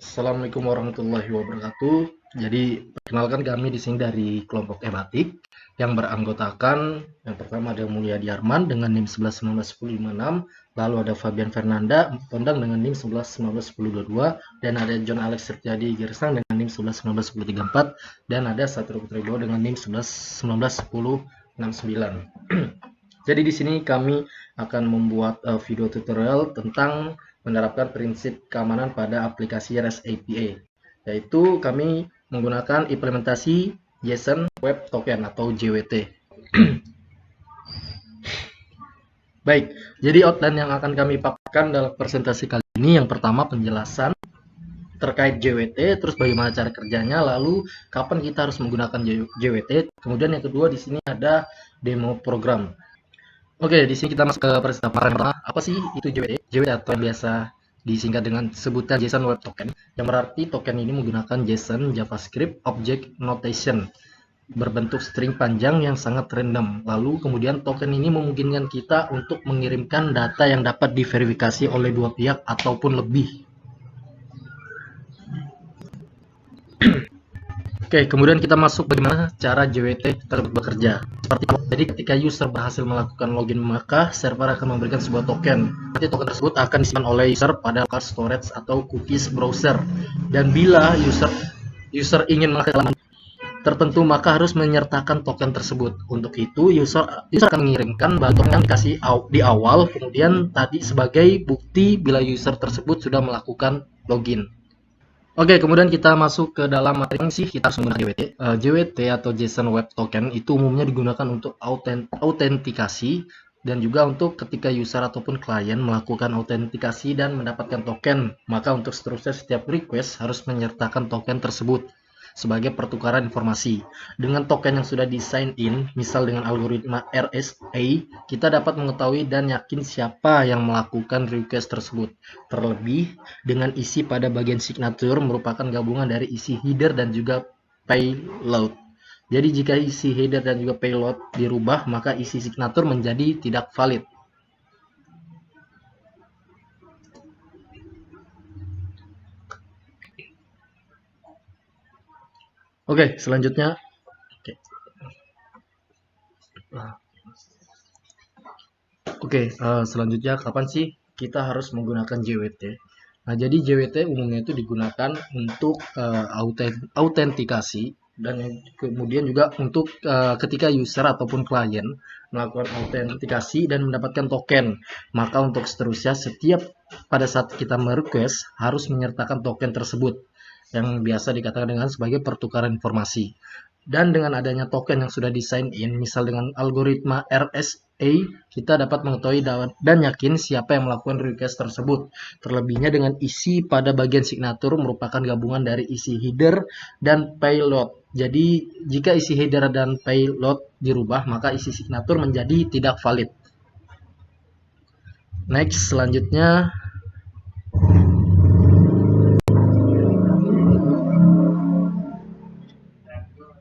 Assalamualaikum warahmatullahi wabarakatuh. Jadi, perkenalkan kami di sini dari kelompok Ebatik yang beranggotakan yang pertama ada Mulyadi Arman dengan NIM 11191056, lalu ada Fabian Fernanda Tondang dengan NIM 11191022 dan ada John Alex Setiadi Girsang dengan NIM 11191034 dan ada Satrio Putribo dengan NIM 11191069. Jadi di sini kami akan membuat video tutorial tentang menerapkan prinsip keamanan pada aplikasi REST API, yaitu kami menggunakan implementasi JSON Web Token atau JWT. Baik, jadi outline yang akan kami paparkan dalam presentasi kali ini yang pertama penjelasan terkait JWT, terus bagaimana cara kerjanya, lalu kapan kita harus menggunakan JWT. Kemudian yang kedua di sini ada demo program. Oke, di sini kita masuk ke presentasi pertama. Apa sih itu JWT? JWT atau yang biasa disingkat dengan sebutan JSON Web Token, yang berarti token ini menggunakan JSON JavaScript Object Notation berbentuk string panjang yang sangat random. Lalu kemudian token ini memungkinkan kita untuk mengirimkan data yang dapat diverifikasi oleh dua pihak ataupun lebih. Oke, kemudian kita masuk bagaimana cara JWT tersebut bekerja. Seperti jadi ketika user berhasil melakukan login, maka server akan memberikan sebuah token. Nanti token tersebut akan disimpan oleh user pada local storage atau cookies browser. Dan bila user ingin melakukan tertentu, maka harus menyertakan token tersebut. Untuk itu, user akan mengirimkan token yang dikasih di awal, kemudian tadi sebagai bukti bila user tersebut sudah melakukan login. Oke, kemudian kita masuk ke dalam materi sih kita harus menggunakan JWT. JWT atau JSON Web Token itu umumnya digunakan untuk autentikasi dan juga untuk ketika user ataupun klien melakukan autentikasi dan mendapatkan token. Maka untuk seterusnya setiap request harus menyertakan token tersebut sebagai pertukaran informasi. Dengan token yang sudah di-sign in, misal dengan algoritma RSA, kita dapat mengetahui dan yakin siapa yang melakukan request tersebut. Terlebih, dengan isi pada bagian signature merupakan gabungan dari isi header dan juga payload. Jadi jika isi header dan juga payload dirubah, maka isi signature menjadi tidak valid. Oke, selanjutnya. Selanjutnya kapan sih kita harus menggunakan JWT? Nah, jadi JWT umumnya itu digunakan untuk autentikasi dan kemudian juga untuk ketika user ataupun klien melakukan autentikasi dan mendapatkan token. Maka untuk seterusnya pada saat kita merequest harus menyertakan token tersebut yang biasa dikatakan dengan sebagai pertukaran informasi. Dan dengan adanya token yang sudah di-sign in, misal dengan algoritma RSA, kita dapat mengetahui dan yakin siapa yang melakukan request tersebut. Terlebihnya dengan isi pada bagian signature merupakan gabungan dari isi header dan payload. Jadi, jika isi header dan payload dirubah, maka isi signature menjadi tidak valid. Next, selanjutnya.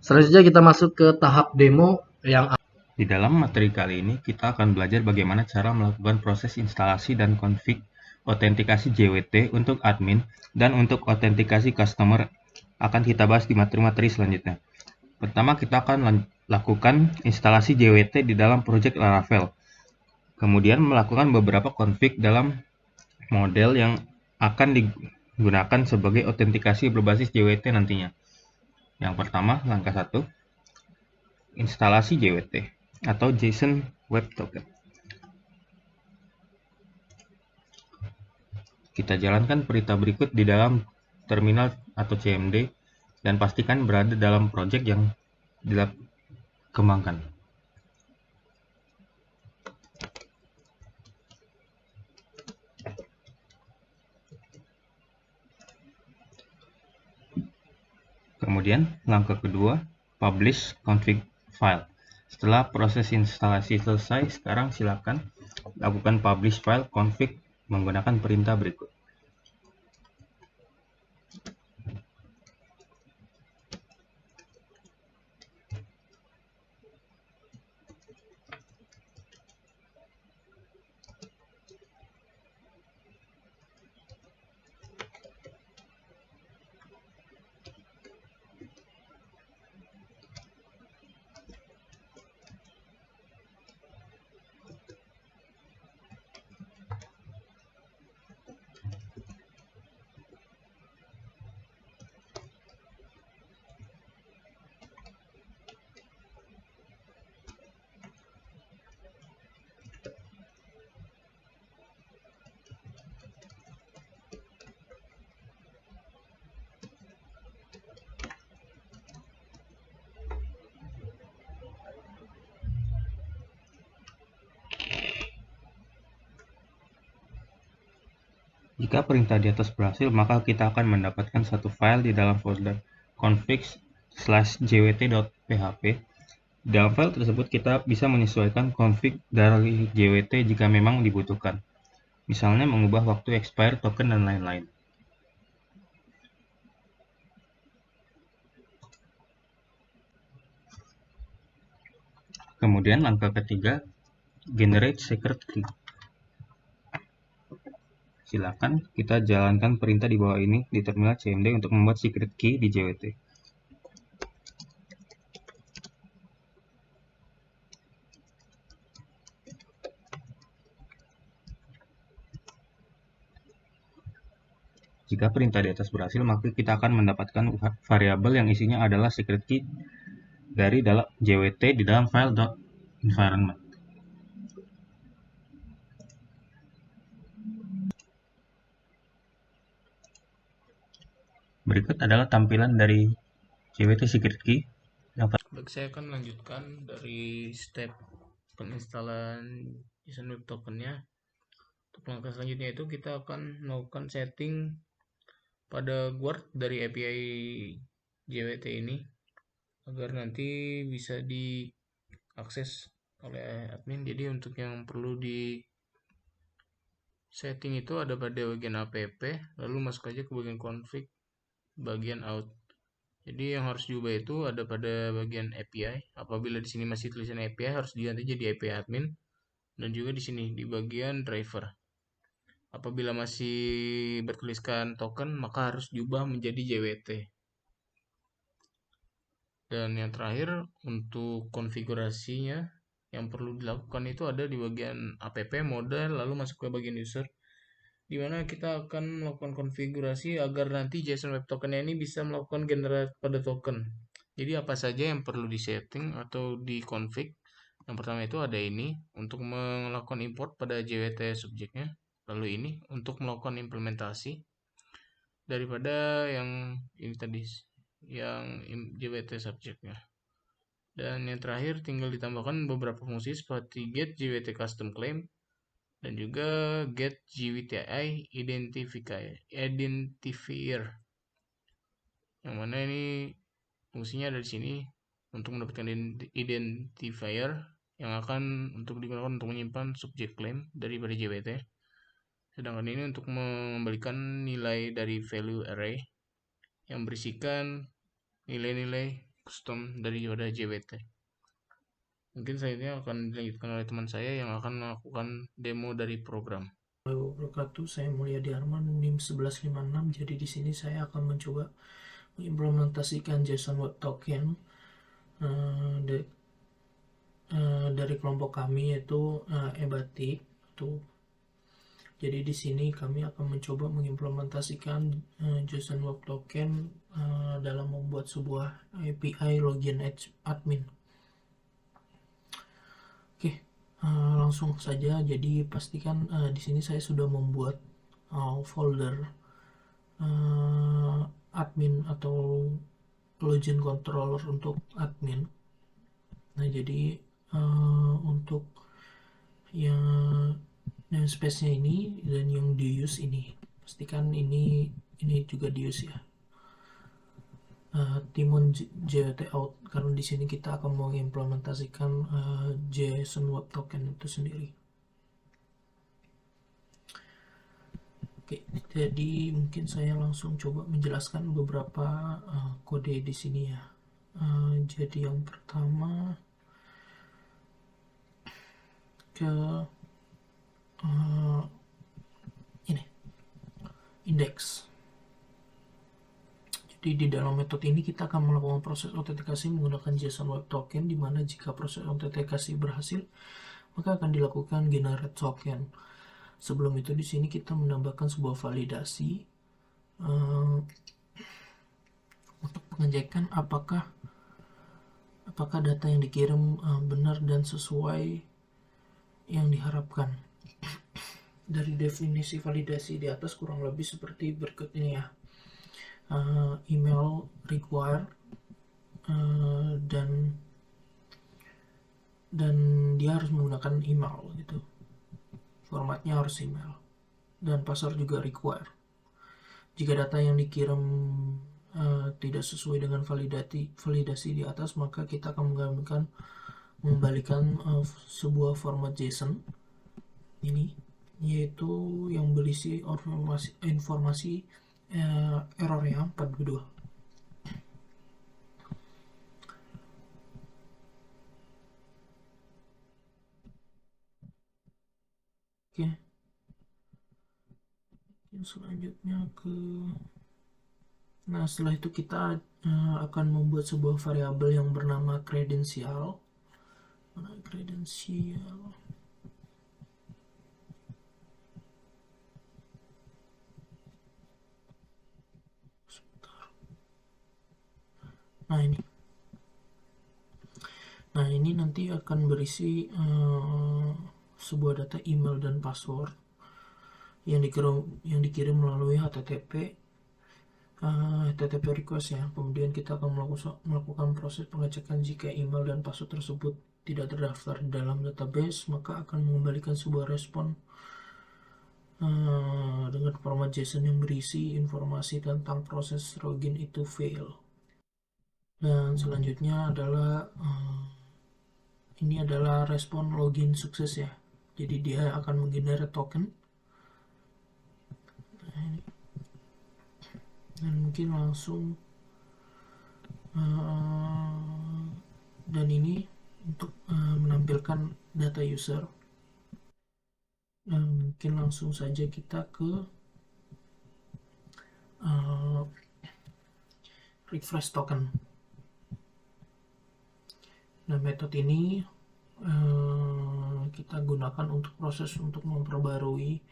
Selanjutnya kita masuk ke tahap demo yang di dalam materi kali ini kita akan belajar bagaimana cara melakukan proses instalasi dan config autentikasi JWT untuk admin dan untuk autentikasi customer akan kita bahas di materi-materi selanjutnya. Pertama kita akan lakukan instalasi JWT di dalam project Laravel. Kemudian melakukan beberapa config dalam model yang akan digunakan sebagai autentikasi berbasis JWT nantinya. Yang pertama, langkah 1, instalasi JWT atau JSON Web Token. Kita jalankan perintah berikut di dalam terminal atau CMD dan pastikan berada dalam project yang dikembangkan. Kemudian, langkah kedua, publish config file. Setelah proses instalasi selesai, sekarang silakan lakukan publish file config menggunakan perintah berikut. Jika perintah di atas berhasil, maka kita akan mendapatkan satu file di dalam folder config/jwt.php. Di dalam file tersebut kita bisa menyesuaikan config dari JWT jika memang dibutuhkan. Misalnya mengubah waktu expire token dan lain-lain. Kemudian langkah ketiga, generate secret key. Silakan kita jalankan perintah di bawah ini di terminal cmd untuk membuat secret key di JWT. Jika perintah di atas berhasil, maka kita akan mendapatkan variabel yang isinya adalah secret key dari dalam JWT di dalam file .environment. Berikut adalah tampilan dari JWT secret key. Baik, saya akan lanjutkan dari step penginstalan JSON Web Token-nya. Untuk langkah selanjutnya itu kita akan melakukan setting pada guard dari API JWT ini agar nanti bisa diakses oleh admin. Jadi untuk yang perlu di setting itu ada pada bagian app, lalu masuk aja ke bagian config, bagian out. Jadi yang harus diubah itu ada pada bagian API. Apabila di sini masih tulisan API, harus diganti jadi API admin, dan juga di sini di bagian driver. Apabila masih bertuliskan token, maka harus diubah menjadi JWT. Dan yang terakhir untuk konfigurasinya yang perlu dilakukan itu ada di bagian app mode, lalu masuk ke bagian user, di mana kita akan melakukan konfigurasi agar nanti JSON Web Token ini bisa melakukan generate pada token. Jadi apa saja yang perlu disetting atau dikonfig? Yang pertama itu ada ini untuk melakukan import pada JWT subjeknya. Lalu ini untuk melakukan implementasi daripada yang ini tadi, yang JWT subjeknya. Dan yang terakhir tinggal ditambahkan beberapa fungsi seperti get JWT custom claim dan juga get JWTI identifier. Yang mana ini fungsinya ada di sini untuk mendapatkan identifier yang akan untuk digunakan untuk menyimpan subject claim daripada JWT. Sedangkan ini untuk mengembalikan nilai dari value array yang berisikan nilai-nilai custom daripada JWT. Mungkin selanjutnya akan dilanjutkan oleh teman saya yang akan melakukan demo dari program. Wabarakatuh, saya Mulyadi Arman, NIM 1156. Jadi di sini saya akan mencoba mengimplementasikan JSON Web Token dari kelompok kami, yaitu eBatik. Jadi di sini kami akan mencoba mengimplementasikan JSON Web Token dalam membuat sebuah API login admin. Oke, langsung saja. Jadi pastikan di sini saya sudah membuat folder admin atau login controller untuk admin. Nah, jadi untuk yang namespace-nya ini dan yang di use ini, pastikan ini juga di use ya. Timun JWT out, karena di sini kita akan mengimplementasikan JSON Web Token itu sendiri. Oke, jadi mungkin saya langsung coba menjelaskan beberapa kode di sini ya. Jadi yang pertama ke ini index. Jadi di dalam metode ini kita akan melakukan proses autentikasi menggunakan JSON Web Token, di mana jika proses autentikasi berhasil, maka akan dilakukan generate token. Sebelum itu di sini kita menambahkan sebuah validasi untuk pengecekan apakah data yang dikirim benar dan sesuai yang diharapkan. Dari definisi validasi di atas kurang lebih seperti berikut ini ya. Email require dan dia harus menggunakan email gitu, formatnya harus email. dan password juga require. Jika data yang dikirim tidak sesuai dengan validasi di atas, maka kita akan mengembalikan sebuah format JSON ini, yaitu yang berisi informasi errornya 42. Oke, selanjutnya nah setelah itu kita akan membuat sebuah variabel yang bernama kredensial. Nah ini nanti akan berisi sebuah data email dan password yang dikirim melalui HTTP request ya. Kemudian kita akan melakukan proses pengecekan. Jika email dan password tersebut tidak terdaftar di dalam database, maka akan mengembalikan sebuah respon dengan format JSON yang berisi informasi tentang proses login itu fail. Dan selanjutnya adalah ini adalah respon login sukses ya. Jadi dia akan menggenerate token. Dan mungkin langsung dan ini untuk menampilkan data user. Mungkin langsung saja kita ke refresh token. Nah metode ini kita gunakan untuk proses untuk memperbarui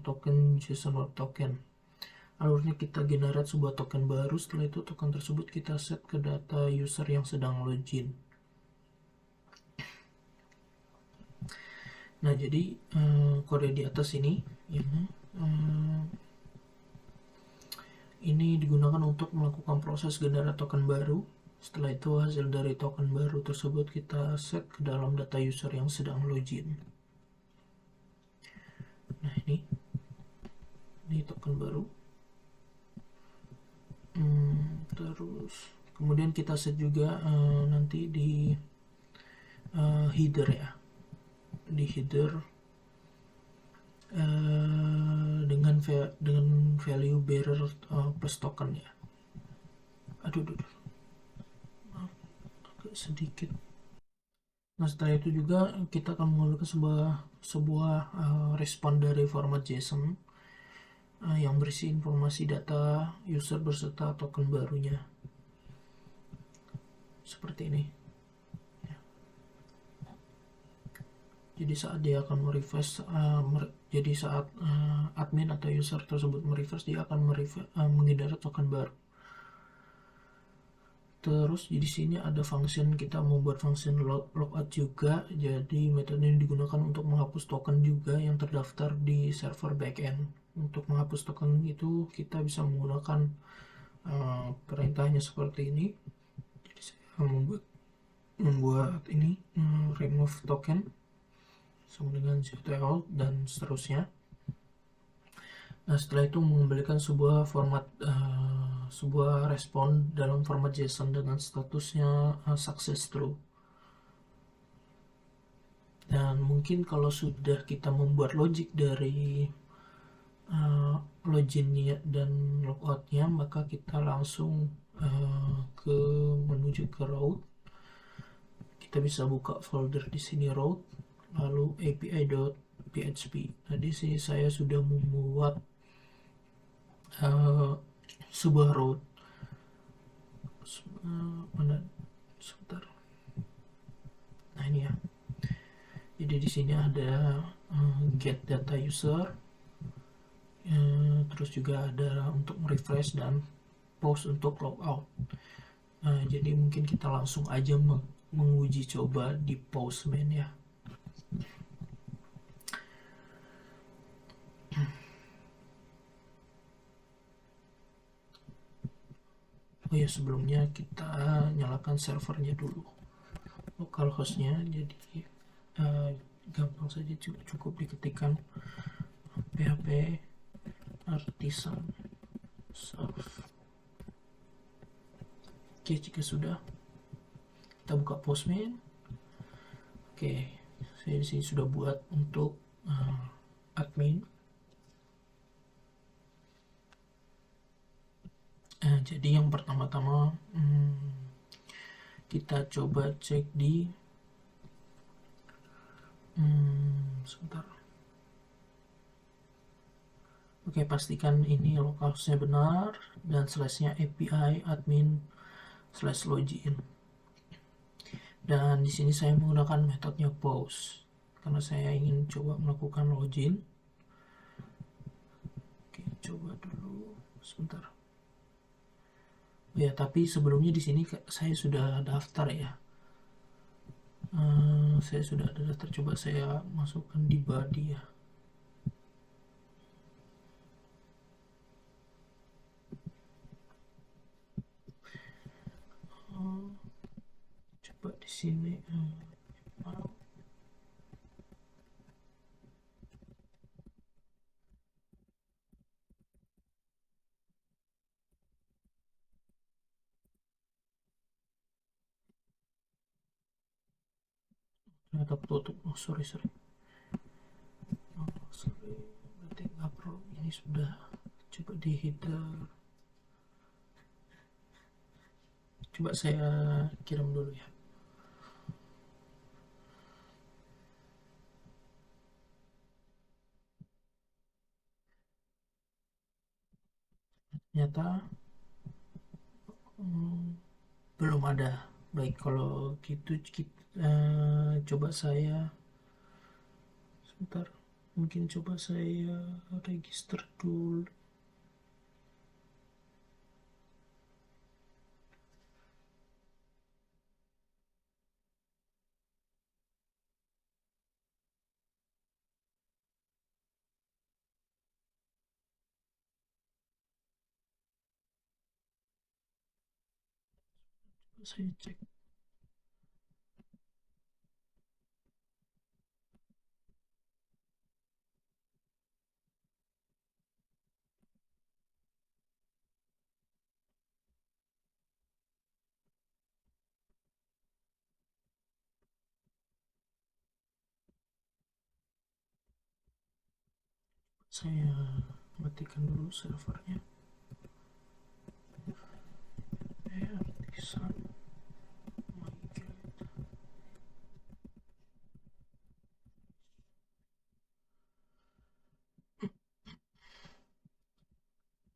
token JSON Web Token. Alurnya kita generate sebuah token baru. Setelah itu token tersebut kita set ke data user yang sedang login. Nah jadi kode di atas ini ya, ini digunakan untuk melakukan proses generate token baru. Setelah itu hasil dari token baru tersebut kita set ke dalam data user yang sedang login. Nah ini token baru. Terus kemudian kita set juga nanti di header ya, di header dengan value bearer plus token ya. Aduh. Agak sedikit. Nah setelah itu juga kita akan menggunakan sebuah respon dari format JSON yang berisi informasi data user beserta token barunya seperti ini ya. Jadi saat dia akan merefresh, jadi saat admin atau user tersebut merefresh, dia akan menggenerate token baru. Terus di sini ada function, kita membuat function logout juga. Jadi metode ini digunakan untuk menghapus token juga yang terdaftar di server backend. Untuk menghapus token itu kita bisa menggunakan perintahnya seperti ini. Jadi saya membuat ini remove token sama dengan ctl dan seterusnya. Nah setelah itu mengembalikan sebuah format sebuah respon dalam format JSON dengan statusnya success true. Dan mungkin kalau sudah kita membuat logic dari loginnya dan logoutnya, maka kita langsung menuju ke route. Kita bisa buka folder di sini route, lalu api.php. Nah di sini saya sudah membuat sebuah route. Sebentar. Nah ini ya. Jadi di sini ada get data user. Terus juga ada untuk refresh dan post untuk logout. Jadi mungkin kita langsung aja menguji coba di postman ya. Oh ya sebelumnya kita nyalakan servernya dulu, localhostnya. Jadi gampang saja, cukup diketikkan php artisan self. Oke, jika sudah, kita buka Postman. Oke, saya di sini sudah buat untuk admin. Jadi yang pertama-tama kita coba cek di sebentar. Oke, pastikan ini localhost-nya benar dan slash-nya API admin /login. Dan di sini saya menggunakan metodenya pause karena saya ingin coba melakukan login. Oke, coba dulu sebentar. Ya, tapi sebelumnya di sini saya sudah daftar ya. Saya sudah ada daftar. Coba saya masukkan di body ya. Coba di sini. Ternyata tutup. Oh, sorry. Berarti nggak perlu. Ini sudah. Coba di header. Coba saya kirim dulu ya. Ternyata belum ada. Baik, kalau gitu coba saya sebentar. Mungkin coba saya register dulu. Saya cek. Saya matikan dulu servernya. Artisan migrate.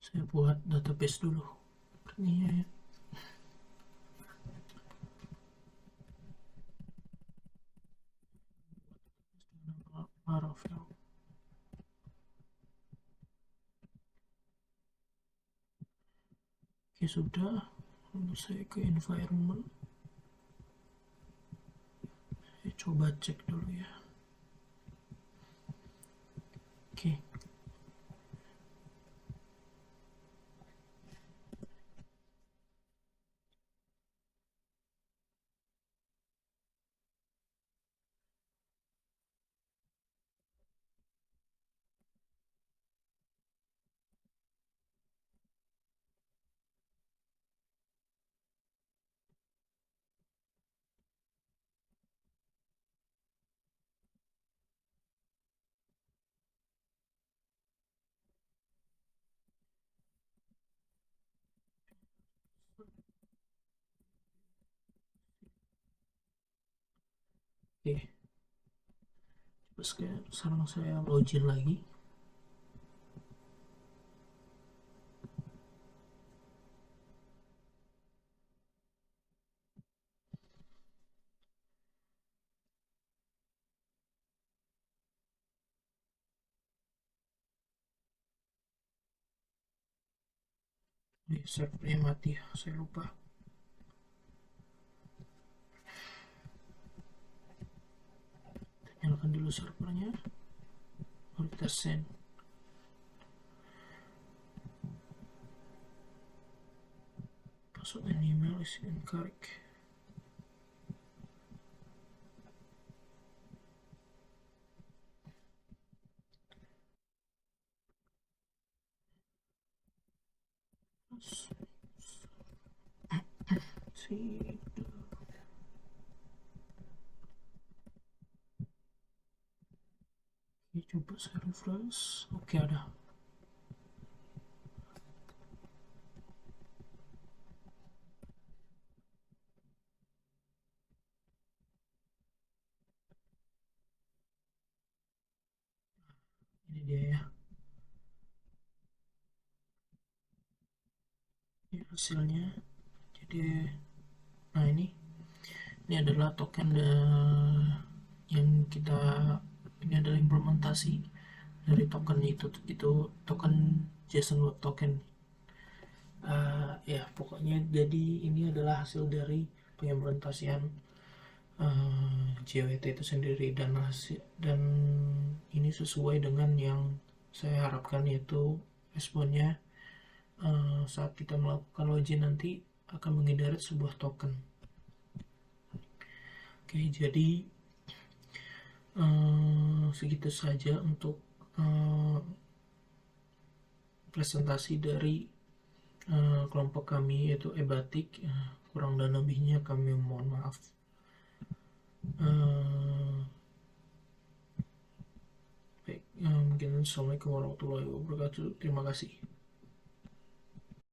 Saya buat database dulu. Ini ya. Laravel. Oke, sudah. Lalu saya ke environment. Saya coba cek dulu ya. Oke. Oke. Sekarang saya login lagi. Ini servernya mati ya, saya lupa. Nyalakan dulu servernya. Lalu kita send. Password and email is incorrect. Oke, coba saya refresh. Oke, ada. Ini dia ya. Ini hasilnya. Jadi, nah ini adalah token yang ini adalah implementasi dari token itu token JSON Web Token. Ya pokoknya jadi ini adalah hasil dari pengimplementasian JWT itu sendiri, dan ini sesuai dengan yang saya harapkan, yaitu responnya saat kita melakukan login nanti akan mengenerate sebuah token. Oke, jadi segitu saja untuk presentasi dari kelompok kami, yaitu eBatik. Kurang dan lebihnya kami mohon maaf. Baik, mungkin assalamualaikum warahmatullahi wabarakatuh. Terima kasih.